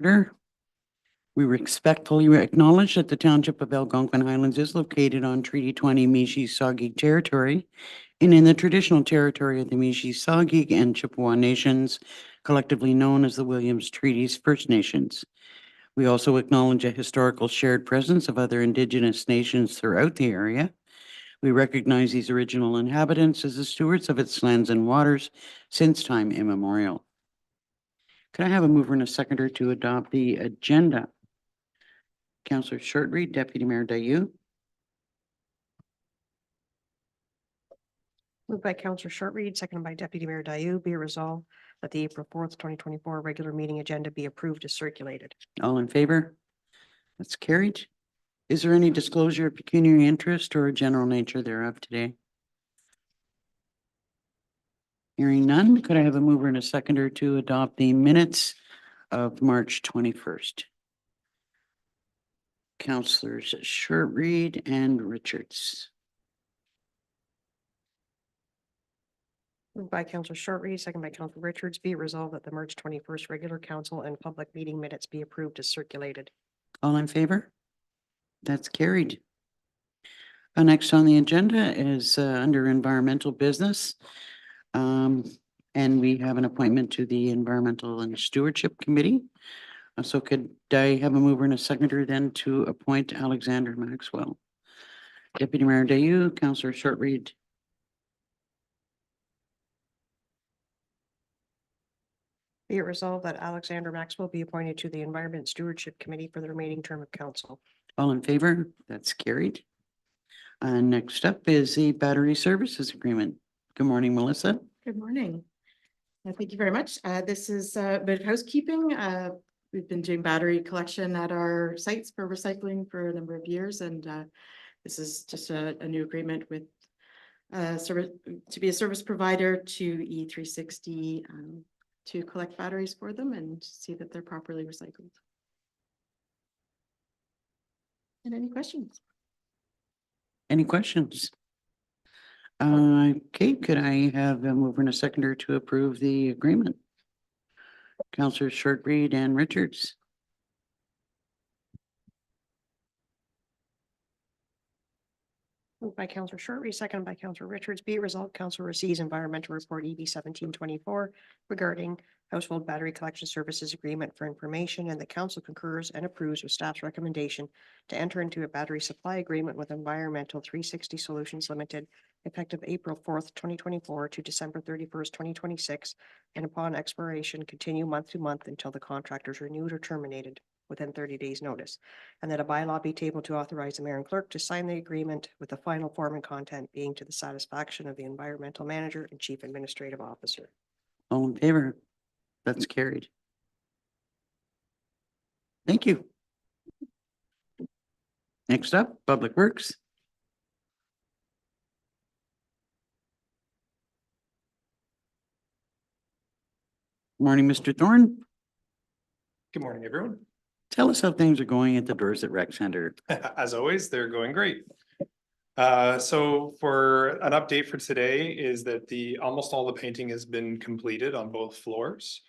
Order. We respectfully acknowledge that the Township of Algonquin Highlands is located on Treaty 20 Mishi-Saugig territory and in the traditional territory of the Mishi-Saugig and Chippewa Nations, collectively known as the Williams Treaties First Nations. We also acknowledge a historical shared presence of other Indigenous nations throughout the area. We recognize these original inhabitants as the stewards of its lands and waters since time immemorial. Could I have a mover and a seconder to adopt the agenda? Councillor Shortreed, Deputy Mayor Dayu. Moved by Councillor Shortreed, seconded by Deputy Mayor Dayu, be it resolved that the April 4th, 2024 regular meeting agenda be approved as circulated. All in favor? That's carried. Is there any disclosure of pecuniary interest or general nature thereof today? Hearing none, could I have a mover and a seconder to adopt the minutes of March 21st? Councillors Shortreed and Richards. Moved by Councillor Shortreed, seconded by Councillor Richards, be it resolved that the March 21st regular council and public meeting minutes be approved as circulated. All in favor? That's carried. Next on the agenda is under environmental business. And we have an appointment to the Environmental and Stewardship Committee. So could I have a mover and a seconder then to appoint Alexander Maxwell? Deputy Mayor Dayu, Councillor Shortreed. Be it resolved that Alexander Maxwell be appointed to the Environment Stewardship Committee for the remaining term of council. All in favor? That's carried. Next up is the Battery Services Agreement. Good morning, Melissa. Good morning. Thank you very much. This is a bit of housekeeping. We've been doing battery collection at our sites for recycling for a number of years, and this is just a new agreement with service to be a service provider to E360 to collect batteries for them and see that they're properly recycled. And any questions? Any questions? Okay, could I have a mover and a seconder to approve the agreement? Councillors Shortreed and Richards. Moved by Councillor Shortreed, seconded by Councillor Richards, be it resolved council receives environmental report EB 1724 regarding household battery collection services agreement for information, and the council concurs and approves with staff's recommendation to enter into a battery supply agreement with Environmental 360 Solutions Limited effective April 4th, 2024 to December 31st, 2026, and upon expiration continue month to month until the contract is renewed or terminated within 30 days notice, and that a bylaw be tabled to authorize the mayor and clerk to sign the agreement with the final form and content being to the satisfaction of the environmental manager and chief administrative officer. All in favor? That's carried. Thank you. Next up, Public Works. Morning, Mr. Thorne. Good morning, everyone. Tell us how things are going at the Dorset Rec Center. As always, they're going great. So for an update for today is that almost all the painting has been completed on both floors.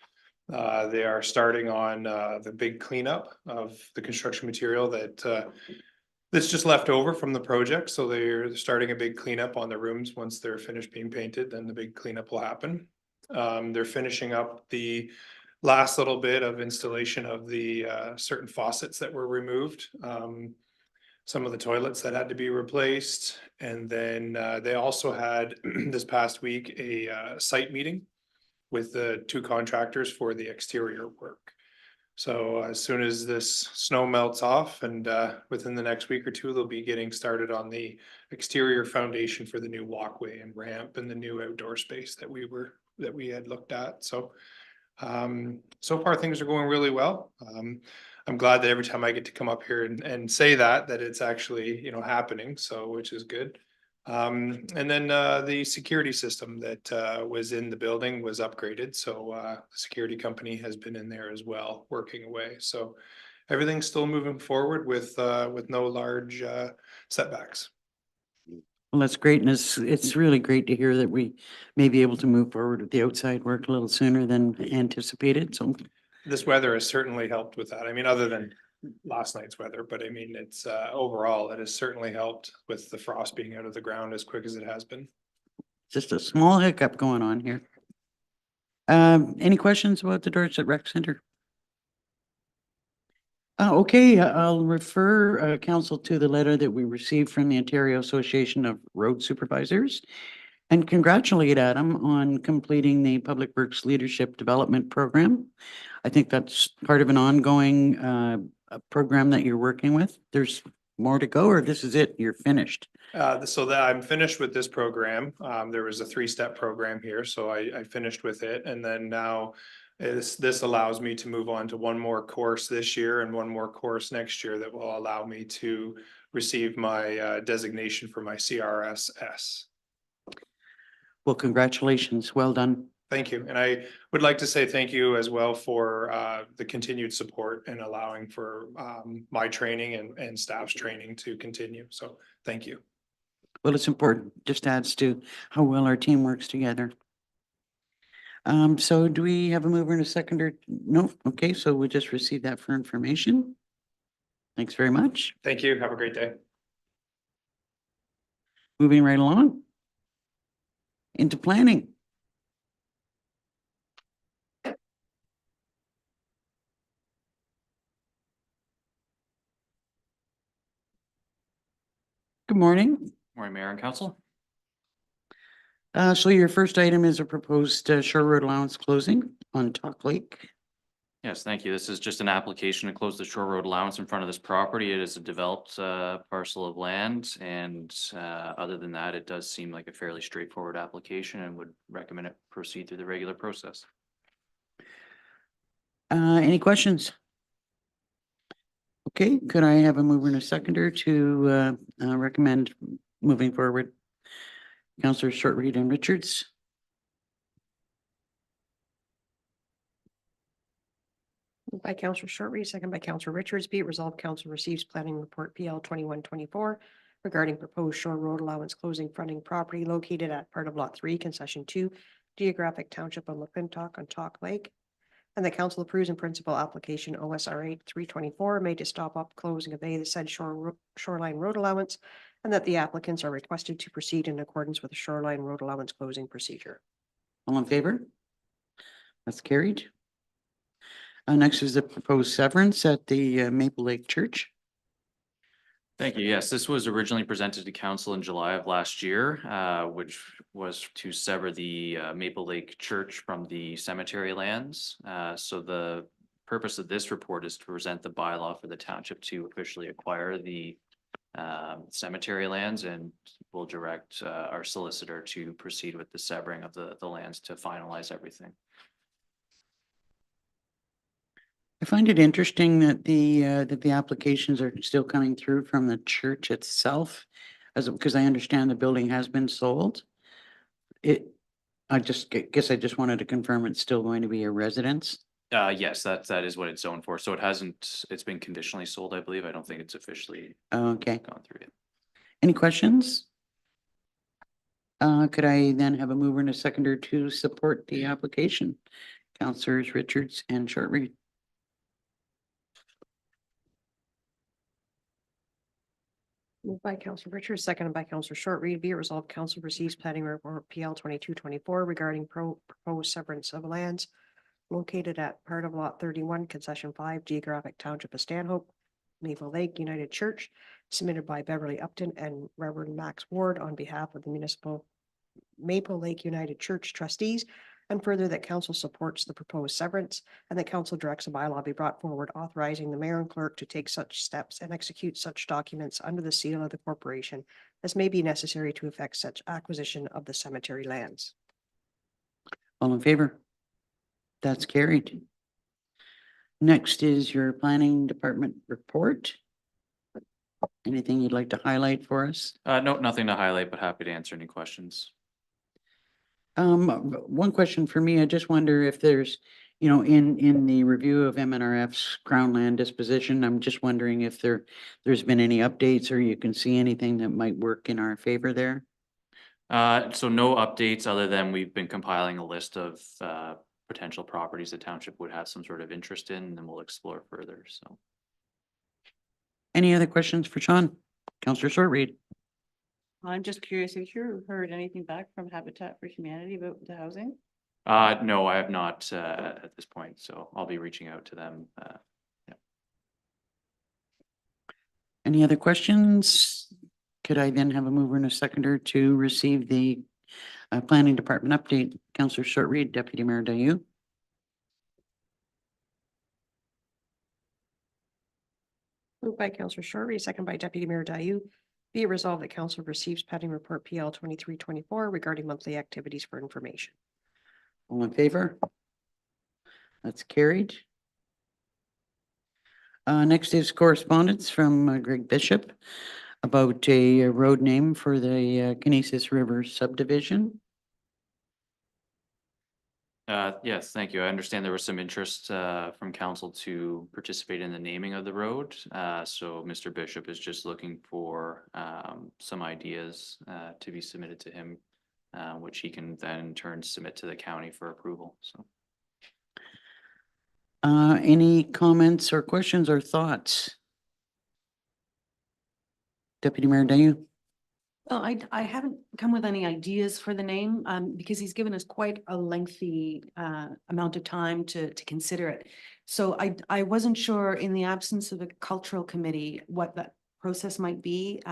They are starting on the big cleanup of the construction material that's just left over from the project. So they're starting a big cleanup on the rooms. Once they're finished being painted, then the big cleanup will happen. They're finishing up the last little bit of installation of the certain faucets that were removed. Some of the toilets that had to be replaced. And then they also had this past week a site meeting with the two contractors for the exterior work. So as soon as this snow melts off and within the next week or two, they'll be getting started on the exterior foundation for the new walkway and ramp and the new outdoor space that we had looked at. So so far things are going really well. I'm glad that every time I get to come up here and say that it's actually, happening. So, which is good. And then the security system that was in the building was upgraded. So the security company has been in there as well, working away. So everything's still moving forward with no large setbacks. Well, that's great. And it's really great to hear that we may be able to move forward with the outside work a little sooner than anticipated. So this weather has certainly helped with that. I mean, other than last night's weather, but I mean, it's overall, it has certainly helped with the frost being out of the ground as quick as it has been. Just a small hiccup going on here. Any questions about the Dorset Rec Center? Okay, I'll refer council to the letter that we received from the Ontario Association of Road Supervisors and congratulate Adam on completing the Public Works Leadership Development Program. I think that's part of an ongoing program that you're working with. There's more to go, or this is it? You're finished? So that I'm finished with this program. There was a 3-step program here, so I finished with it. And then now this allows me to move on to one more course this year and one more course next year that will allow me to receive my designation for my CRSS. Well, congratulations. Well done. Thank you. And I would like to say thank you as well for the continued support and allowing for my training and staff's training to continue. So thank you. Well, it's important. Just adds to how well our team works together. So do we have a mover and a seconder? No? Okay, so we just received that for information. Thanks very much. Thank you. Have a great day. Moving right along. Into planning. Good morning. Morning, Mayor and Council. So your first item is a proposed Shore Road allowance closing on Talk Lake. Yes, thank you. This is just an application to close the Shore Road allowance in front of this property. It is a developed parcel of land, and other than that, it does seem like a fairly straightforward application and would recommend it proceed through the regular process. Any questions? Okay, could I have a mover and a seconder to recommend moving forward? Councillor Shortreed and Richards. Moved by Councillor Shortreed, second by Councillor Richards. Be it resolved, council receives planning report PL 2124 regarding proposed Shore Road allowance closing fronting property located at part of Lot 3, Concession 2, Geographic Township of McClintock on Talk Lake. And the council approves in principle application OSR 324 made to stop up closing of the said shoreline road allowance, and that the applicants are requested to proceed in accordance with the shoreline road allowance closing procedure. All in favor? That's carried. Next is the proposed severance at the Maple Lake Church. Thank you. Yes, this was originally presented to council in July of last year, which was to sever the Maple Lake Church from the cemetery lands. So the purpose of this report is to present the bylaw for the township to officially acquire the cemetery lands, and we'll direct our solicitor to proceed with the severing of the lands to finalize everything. I find it interesting that the applications are still coming through from the church itself, because I understand the building has been sold. I guess I just wanted to confirm it's still going to be a residence. Yes, that is what it's zoned for. So it's been conditionally sold, I believe. I don't think it's officially Okay. gone through yet. Any questions? Could I then have a mover and a seconder to support the application? Councillors Richards and Shortreed. Moved by Councillor Richards, seconded by Councillor Shortreed. Be it resolved, council receives planning report PL 2224 regarding proposed severance of lands located at part of Lot 31, Concession 5, Geographic Township of Stanhope, Maple Lake United Church, submitted by Beverly Upton and Reverend Max Ward on behalf of the municipal Maple Lake United Church trustees, and further that council supports the proposed severance, and that council directs a bylaw be brought forward authorizing the mayor and clerk to take such steps and execute such documents under the seal of the corporation as may be necessary to effect such acquisition of the cemetery lands. All in favor? That's carried. Next is your planning department report. Anything you'd like to highlight for us? No, nothing to highlight, but happy to answer any questions. One question for me, I just wonder if there's, in the review of MNRF's Crown Land disposition, I'm just wondering if there's been any updates or you can see anything that might work in our favor there. So no updates other than we've been compiling a list of potential properties the township would have some sort of interest in, and we'll explore further, so. Any other questions for Sean? Counselor Shortreed? I'm just curious, have you heard anything back from Habitat for Humanity about the housing? No, I have not, at this point, so I'll be reaching out to them. Any other questions? Could I then have a mover and a seconder to receive the planning department update? Counselor Shortreed, Deputy Mayor Dayu. Moved by Counselor Shortreed, second by Deputy Mayor Dayu. Be it resolved that council receives pending report PL 2324 regarding monthly activities for information. All in favor? That's carried. Next is correspondence from Greg Bishop about a road name for the Canisius River subdivision. Yes, thank you. I understand there was some interest from council to participate in the naming of the road. So Mr. Bishop is just looking for some ideas to be submitted to him, which he can then in turn submit to the county for approval, so. Any comments or questions or thoughts? Deputy Mayor Dayu? Well, I haven't come with any ideas for the name, because he's given us quite a lengthy amount of time to consider it. So I wasn't sure, in the absence of a cultural committee, what that process might be.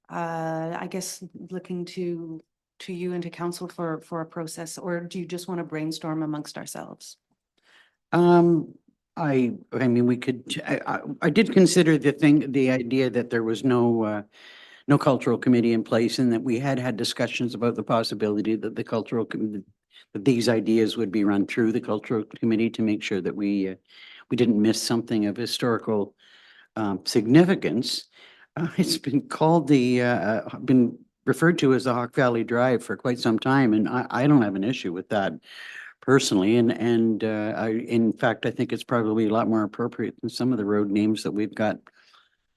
I guess looking to you and to council for a process, or do you just want to brainstorm amongst ourselves? I mean, we could, I did consider the idea that there was no cultural committee in place, and that we had discussions about the possibility that the that these ideas would be run through the cultural committee to make sure that we didn't miss something of historical significance. It's been called been referred to as the Hawk Valley Drive for quite some time, and I don't have an issue with that personally. And in fact, I think it's probably a lot more appropriate than some of the road names that we've got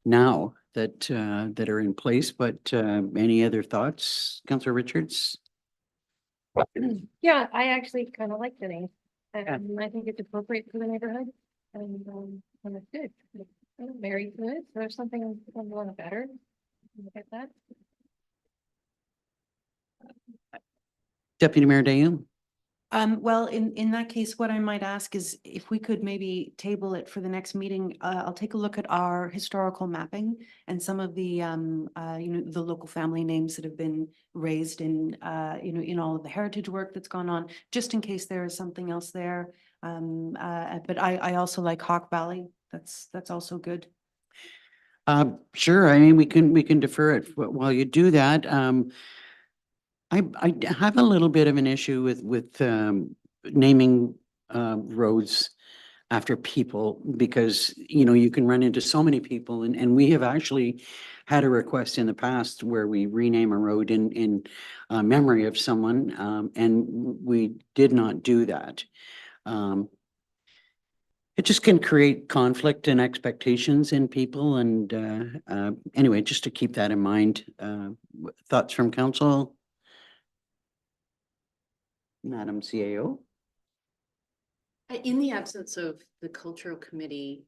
now that are in place. But any other thoughts, Councillor Richards? Yeah, I actually kind of like the name. Yeah. I think it's appropriate for the neighborhood and it's good. It's very good. So there's something I'm a little better. Look at that. Deputy Mayor Dayu? Well, in that case, what I might ask is if we could maybe table it for the next meeting. I'll take a look at our historical mapping and some of the, the local family names that have been raised in, in all of the heritage work that's gone on, just in case there is something else there. But I also like Hawk Valley. That's also good. Sure. I mean, we can defer it while you do that. I have a little bit of an issue with naming roads after people, because you can run into so many people, and we have actually had a request in the past where we rename a road in memory of someone, and we did not do that. It just can create conflict and expectations in people, and anyway, just to keep that in mind. Thoughts from council? Madam CAO? In the absence of the cultural committee,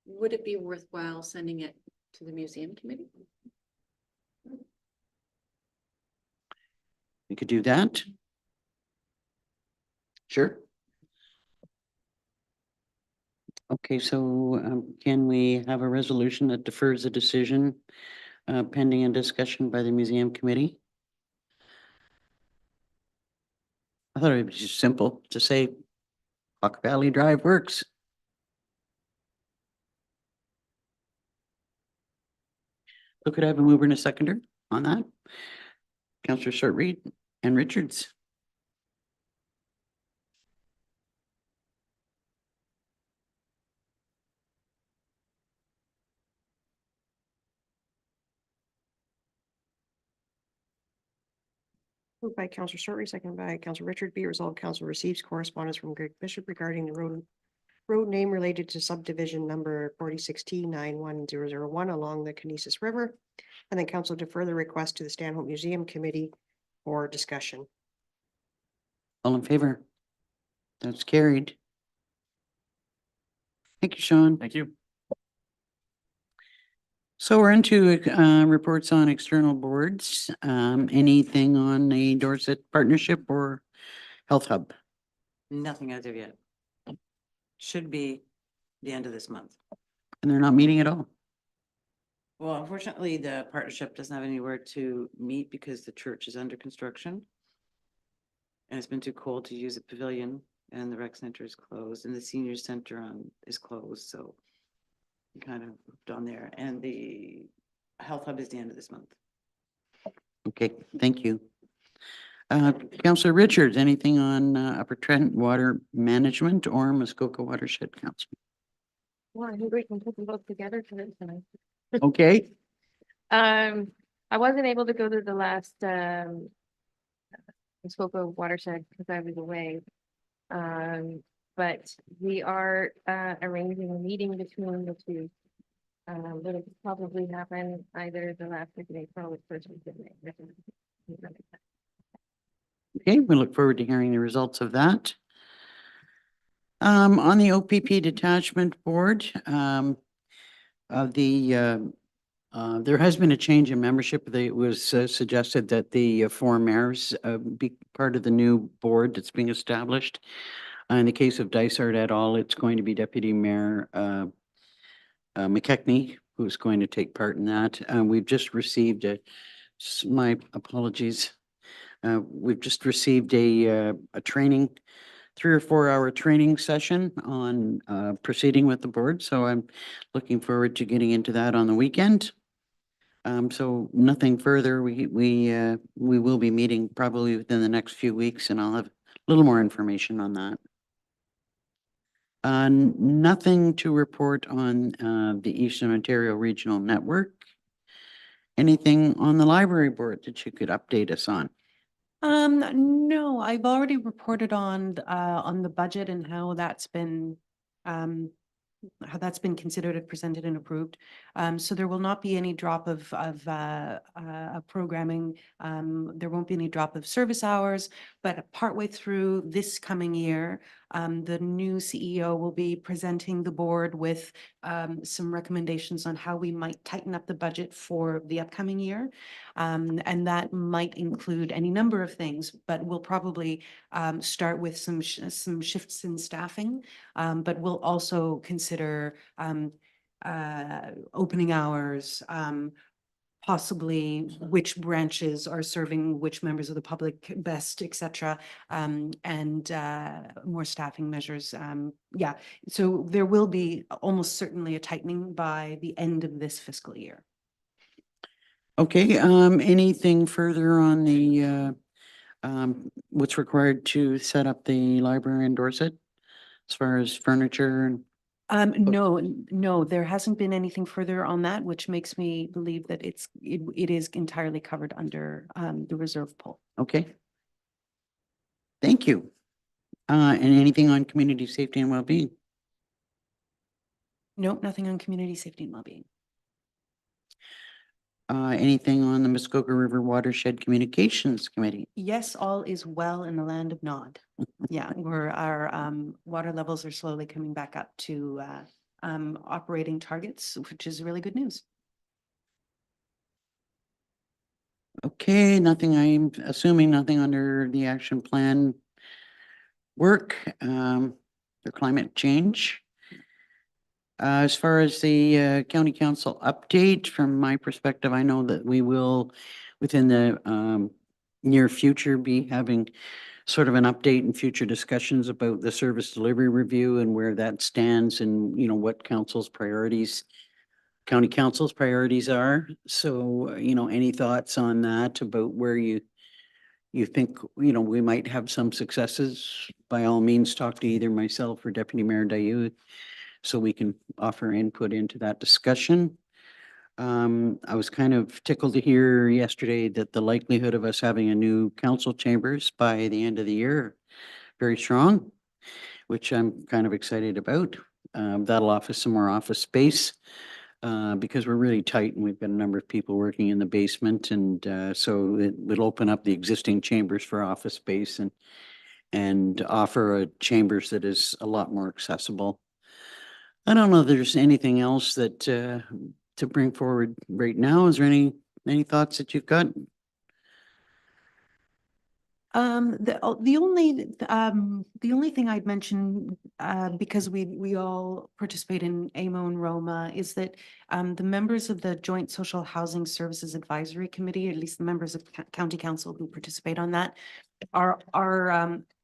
would it be worthwhile sending it to the museum committee? We could do that. Sure. Okay, so can we have a resolution that defers a decision pending a discussion by the museum committee? I thought it was just simple to say Hawk Valley Drive works. So could I have a mover and a seconder on that? Councillor Shortreed and Richards. Moved by Counselor Shortreed, seconded by Counselor Richard. Be it resolved, council receives correspondence from Greg Bishop regarding the road name related to subdivision number 4016-91001 along the Canisius River. And then council defer the request to the Stanhope Museum Committee for discussion. All in favor? That's carried. Thank you, Sean. Thank you. So we're into reports on external boards. Anything on the Dorset Partnership or Health Hub? Nothing as of yet. Should be the end of this month. And they're not meeting at all. Well, unfortunately, the partnership doesn't have anywhere to meet because the church is under construction. And it's been too cold to use the pavilion, and the rec center is closed, and the senior center is closed, so we kind of moved on there, and the health hub is the end of this month. Okay, thank you. Councillor Richards, anything on Upper Trent Water Management or Muskoka Watershed Council? Well, I think we can put them both together for this tonight. Okay, I wasn't able to go to the last, Muskoka watershed because I was away. But we are, arranging a meeting between the two. It'll probably happen either the last week of April or first week of May. okay, we look forward to hearing the results of that. On the OPP Detachment Board, there has been a change in membership. It was suggested that the four mayors be part of the new board that's being established. In the case of Dysart et al., it's going to be Deputy Mayor McKechnie, who's going to take part in that. We've just received my apologies. We've just received a training, 3 or 4 hour training session on proceeding with the board. So I'm looking forward to getting into that on the weekend. So nothing further. We will be meeting probably within the next few weeks, and I'll have a little more information on that. Nothing to report on the Eastern Ontario Regional Network. Anything on the library board that you could update us on? No, I've already reported on the budget and how that's been considered and presented and approved. So there will not be any drop of programming. There won't be any drop of service hours, but partway through this coming year, the new CEO will be presenting the board with some recommendations on how we might tighten up the budget for the upcoming year. And that might include any number of things, but we'll probably start with some shifts in staffing, but we'll also consider opening hours, possibly which branches are serving which members of the public best, et cetera, and more staffing measures. Yeah, so there will be almost certainly a tightening by the end of this fiscal year. Okay, anything further on the what's required to set up the library in Dorset as far as furniture and No, there hasn't been anything further on that, which makes me believe that it is entirely covered under the reserve pool. okay. Thank you. And anything on community safety and well-being? Nope, nothing on community safety and well-being. Anything on the Muskoka River Watershed Communications Committee? Yes, all is well in the land of Nod. Yeah, our water levels are slowly coming back up to operating targets, which is really good news. Okay, nothing, I'm assuming nothing under the action plan work, the climate change. As far as the county council update, from my perspective, I know that we will, within the near future, be having sort of an update and future discussions about the service delivery review and where that stands and, you know, what council's priorities, county council's priorities are. So, you know, any thoughts on that about where you think, you know, we might have some successes? By all means, talk to either myself or Deputy Mayor Dayu so we can offer input into that discussion. I was kind of tickled to hear yesterday that the likelihood of us having a new council chambers by the end of the year, very strong, which I'm kind of excited about. That'll offer some more office space because we're really tight and we've got a number of people working in the basement. And so it would open up the existing chambers for office space. And and offer a chambers that is a lot more accessible. I don't know if there's anything else that, to bring forward right now. Is there any thoughts that you've got? The only thing I'd mention, because we all participate in AMO and Roma, is that the members of the Joint Social Housing Services Advisory Committee, at least the members of county council who participate on that, are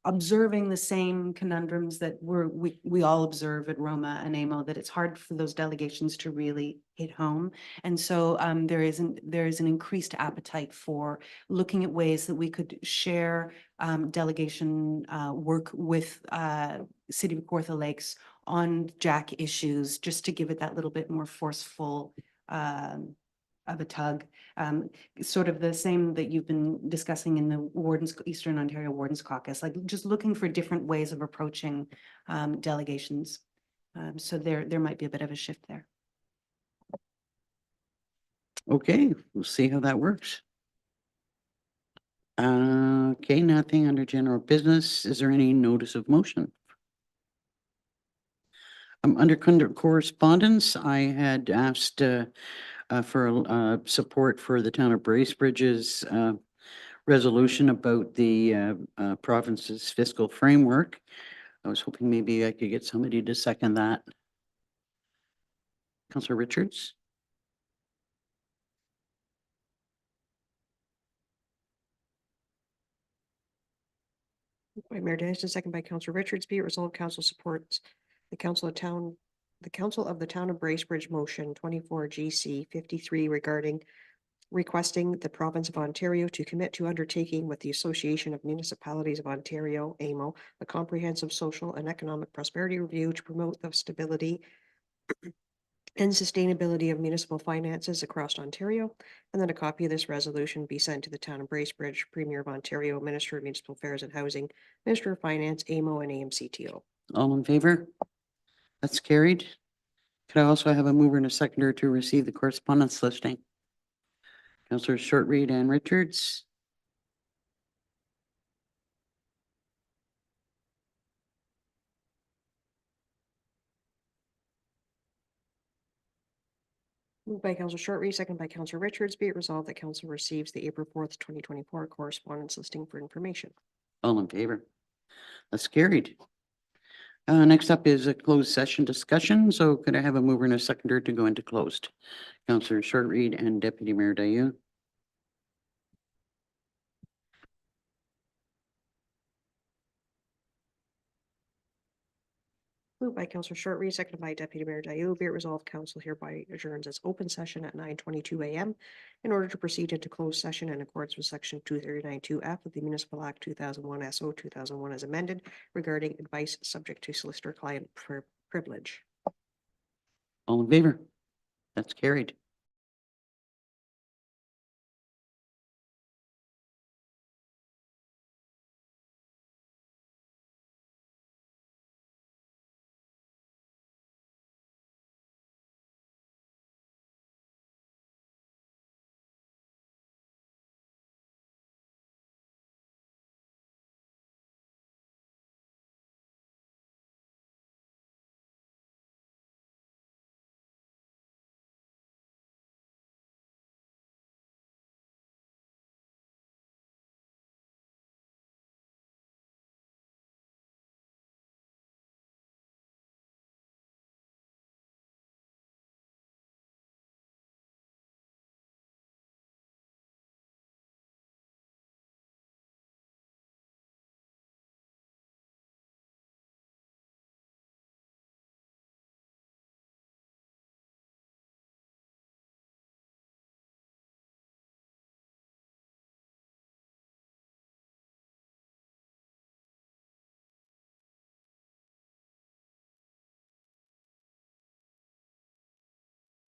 observing the same conundrums that we all observe at Roma and AMO, that it's hard for those delegations to really hit home. And so there is an increased appetite for looking at ways that we could share delegation work with City of Kawartha Lakes on Jack issues, just to give it that little bit more forceful of a tug. Sort of the same that you've been discussing in the Eastern Ontario Wardens Caucus, like just looking for different ways of approaching delegations. So there might be a bit of a shift there. Okay, we'll see how that works. Okay, nothing under general business. Is there any notice of motion? Under correspondence, I had asked for support for the town of Bracebridge's resolution about the province's fiscal framework. I was hoping maybe I could get somebody to second that. Councillor Richards? By Mayor Dennison, second by Councillor Richards, be it resolved, council supports the council of the town of Bracebridge motion 24 GC 53 regarding requesting the province of Ontario to commit to undertaking with the Association of Municipalities of Ontario, AMO, a comprehensive social and economic prosperity review to promote the stability and sustainability of municipal finances across Ontario, and that a copy of this resolution be sent to the town of Bracebridge, Premier of Ontario, Minister of Municipal Affairs and Housing, Minister of Finance, AMO, and AMCTO. All in favor? That's carried. Could I also have a mover and a seconder to receive the correspondence listing? Councillors Shortreed and Richards. Moved by Councillor Shortreed, second by Councillor Richards, be it resolved that council receives the April 4th, 2024 correspondence listing for information. All in favor? That's carried. Next up is a closed session discussion. So could I have a mover and a seconder to go into closed? Councillor Shortreed and Deputy Mayor Dayu. Moved by Councillor Shortreed, seconded by Deputy Mayor Dayu, be it resolved, council hereby adjourns its open session at 9:22 a.m. in order to proceed into closed session in accordance with section 239(2)(f) of the Municipal Act 2001 SO 2001 as amended regarding advice subject to solicitor-client privilege. All in favor? That's carried.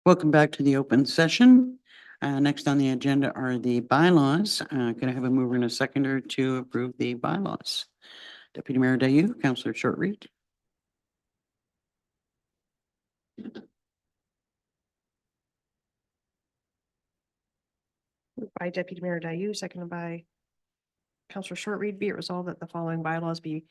Welcome back to the open session. Next on the agenda are the bylaws. Can I have a mover and a seconder to approve the bylaws? Deputy Mayor Dayu, Councillor Shortreed. Moved by Deputy Mayor Dayu, seconded by Counselor Short Reed, be it resolved that the following bylaws be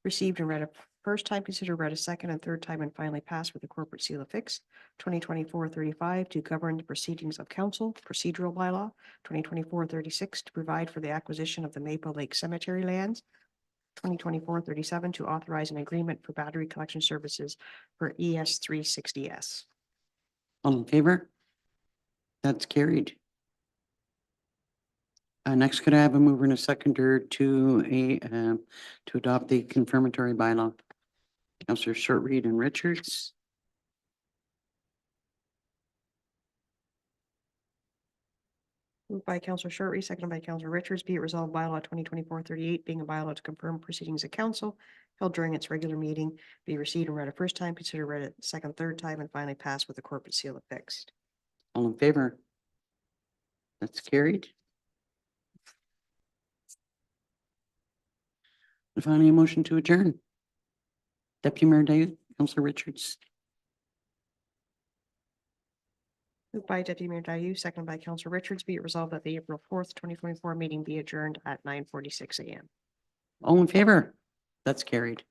received and read a first time, considered read a second and third time, and finally passed with a corporate seal affixed. 2024-35 to govern the proceedings of council, procedural bylaw. 2024-36 to provide for the acquisition of the Maple Lake Cemetery lands. 2024-37 to authorize an agreement for battery collection services for ES 360S. All in favor? That's carried. Next, could I have a mover and a seconder to adopt the confirmatory bylaw? Counselor Short Reed and Richards. Moved by Counselor Short Reed, seconded by Counselor Richards, be it resolved bylaw 2024-38 being a bylaw to confirm proceedings of council held during its regular meeting, be received and read a first time, considered read a second, third time, and finally passed with a corporate seal affixed. All in favor? That's carried. And finally, a motion to adjourn. Deputy Mayor Day, Counselor Richards. Moved by Deputy Mayor Dayu, seconded by Counselor Richards, be it resolved that the April 4th, 2024 meeting be adjourned at 9:46 a.m. All in favor? That's carried.